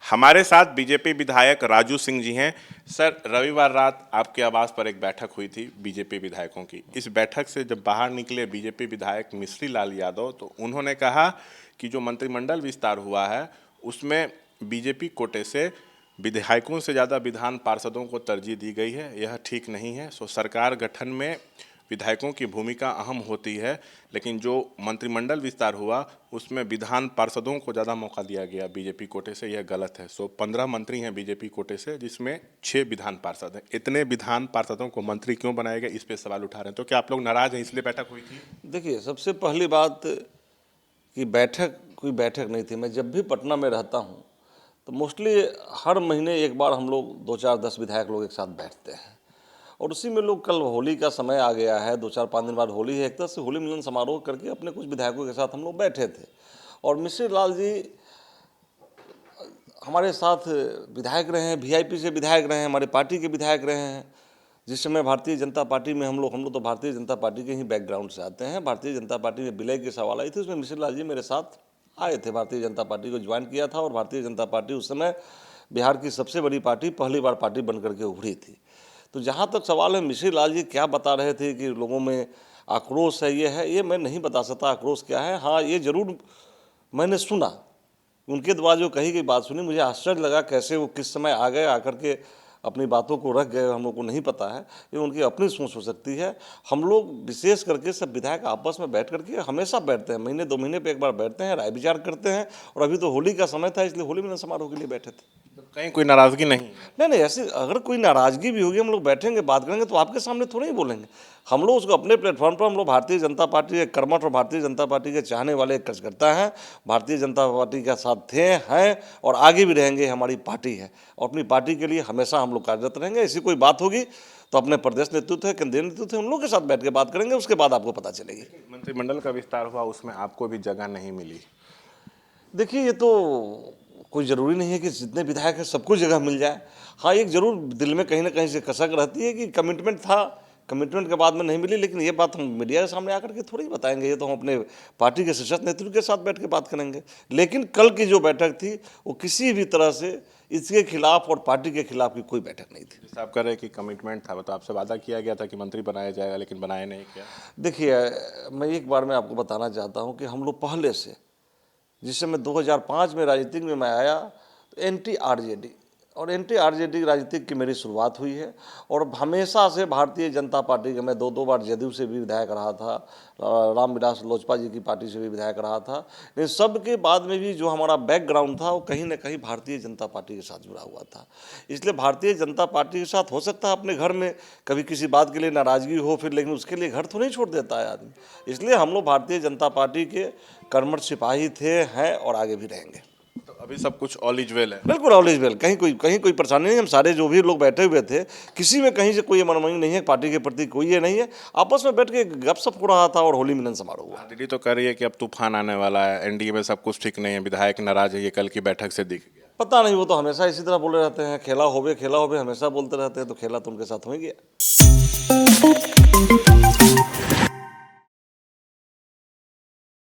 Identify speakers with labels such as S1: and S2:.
S1: हमारे साथ बीजेपी विधायक राजू सिंह जी हैं। सर, रविवार रात आपके आवास पर एक बैठक हुई थी बीजेपी विधायकों की। इस बैठक से जब बाहर निकले बीजेपी विधायक मिश्री लाल यादव, तो उन्होंने कहा कि जो मंत्रिमंडल विस्तार हुआ है उसमें बीजेपी कोटे से विधायकों से ज़्यादा विधान पार्षदों को तरजीह दी गई है, यह ठीक नहीं है। सो सरकार गठन में विधायकों की भूमिका अहम होती है, लेकिन जो मंत्रिमंडल विस्तार हुआ उसमें विधान पार्षदों को ज़्यादा मौका दिया गया बीजेपी कोटे से, यह गलत है। सो 15 मंत्री हैं बीजेपी कोटे से, जिसमें 6 विधान पार्षद हैं। इतने विधान पार्षदों को मंत्री क्यों बनाए गए, इस पे सवाल उठा रहे हैं। तो क्या आप लोग नाराज हैं, इसलिए बैठक हुई थी?
S2: देखिए, सबसे पहली बात कि बैठक कोई बैठक नहीं थी। मैं जब भी पटना में रहता हूँ तो मोस्टली हर महीने एक बार हम लोग 2-4-10 विधायक लोग एक साथ बैठते हैं, और उसी में लोग, कल होली का समय आ गया है, 2-4-5 दिन बाद होली है, एक तरह से होली मिलन समारोह करके अपने कुछ विधायकों के साथ हम लोग बैठे थे। और मिश्री लाल जी हमारे साथ विधायक रहे हैं, वीआईपी से विधायक रहे हैं, हमारे पार्टी के विधायक रहे हैं। जिस समय भारतीय जनता पार्टी में हम लोग तो भारतीय जनता पार्टी के ही बैकग्राउंड से आते हैं। भारतीय जनता पार्टी में विलय की सवाल आई थी, उसमें मिश्री लाल जी मेरे साथ आए थे। भारतीय जनता पार्टी को ज्वाइन किया था, और भारतीय जनता पार्टी उस समय बिहार की सबसे बड़ी पार्टी, पहली बार पार्टी बन करके उभरी थी। तो जहाँ तक सवाल है मिश्री लाल जी क्या बता रहे थे कि लोगों में आक्रोश है, ये मैं नहीं बता सकता आक्रोश क्या है। हाँ, ये ज़रूर मैंने सुना, उनके द्वारा जो कही गई बात सुनी, मुझे आश्चर्य लगा कैसे वो किस समय आ गए, आकर के अपनी बातों को रख गए, हम लोग को नहीं पता है। ये उनकी अपनी सोच हो सकती है। हम लोग विशेष करके सब विधायक आपस में बैठ करके हमेशा बैठते हैं, महीने 2 महीने पे एक बार बैठते हैं, राय विचार करते हैं। और अभी तो होली का समय था, इसलिए होली मिलन समारोह के लिए बैठे थे।
S1: कहीं कोई नाराजगी नहीं?
S2: नहीं, ऐसी अगर कोई नाराज़गी भी होगी, हम लोग बैठेंगे, बात करेंगे, तो आपके सामने थोड़ी ही बोलेंगे। हम लोग उसको अपने प्लेटफॉर्म पर, हम लोग भारतीय जनता पार्टी के कर्मठ और भारतीय जनता पार्टी के चाहने वाले कार्यकर्ता हैं। भारतीय जनता पार्टी के साथ थे, हैं और आगे भी रहेंगे। हमारी पार्टी है और अपनी पार्टी के लिए हमेशा हम लोग कार्यरत रहेंगे। ऐसी कोई बात होगी तो अपने प्रदेश नेतृत्व है, केंद्रीय नेतृत्व है, उन लोगों के साथ बैठ के बात करेंगे, उसके बाद आपको पता चलेगी।
S1: मंत्रिमंडल का विस्तार हुआ, उसमें आपको भी जगह नहीं मिली।
S2: देखिए, ये तो कोई ज़रूरी नहीं है कि जितने विधायक हैं सबको जगह मिल जाए। हाँ, एक ज़रूर दिल में कहीं ना कहीं से कसक रहती है कि कमिटमेंट था, कमिटमेंट के बाद में नहीं मिली। लेकिन ये बात हम मीडिया के सामने आकर के थोड़ी ही बताएंगे, ये तो हम अपने पार्टी के शीर्ष नेतृत्व के साथ बैठ के बात करेंगे। लेकिन कल की जो बैठक थी वो किसी भी तरह से इसके खिलाफ और पार्टी के खिलाफ की कोई बैठक नहीं थी।
S1: जैसे आप कह रहे हैं कि कमिटमेंट था, तो आपसे वादा किया गया था कि मंत्री बनाया जाएगा, लेकिन बनाया नहीं किया।
S2: देखिए, मैं एक बार मैं आपको बताना चाहता हूँ कि हम लोग पहले से, जिस समय 2005 में राजनीति में मैं आया, तो एंटी आरजेडी और एंटी आरजेडी राजनीति की मेरी शुरुआत हुई है। और हमेशा से भारतीय जनता पार्टी के, मैं 2 बार जदयू से भी विधायक रहा था, रामविलास लोजपा जी की पार्टी से भी विधायक रहा था। लेकिन सब के बाद में भी जो हमारा बैकग्राउंड था वो कहीं ना कहीं भारतीय जनता पार्टी के साथ जुड़ा हुआ था। इसलिए भारतीय जनता पार्टी के साथ, हो सकता है अपने घर में कभी किसी बात के लिए नाराज़गी हो फिर, लेकिन उसके लिए घर तो नहीं छोड़ देता है आदमी। इसलिए हम लोग भारतीय जनता पार्टी के कर्मठ सिपाही थे, हैं और आगे भी रहेंगे।
S1: तो अभी सब कुछ ऑल इज वेल है?
S2: बिल्कुल ऑल इज वेल, कहीं कोई परेशानी नहीं। हम सारे जो भी लोग बैठे हुए थे, किसी में कहीं से कोई मनमानी नहीं है, पार्टी के प्रति कोई ये नहीं है। आपस में बैठ के गपशप हो रहा था और होली मिलन समारोह हुआ।
S1: दीदी तो कह रही है कि अब तूफान आने वाला है, एनडीए में सब कुछ ठीक नहीं है, विधायक नाराज है, ये कल की बैठक से दिख गया।
S2: पता नहीं, वो तो हमेशा इसी तरह बोले रहते हैं, खेला होवे हमेशा बोलते रहते हैं, तो खेला तो उनके साथ हो ही गया।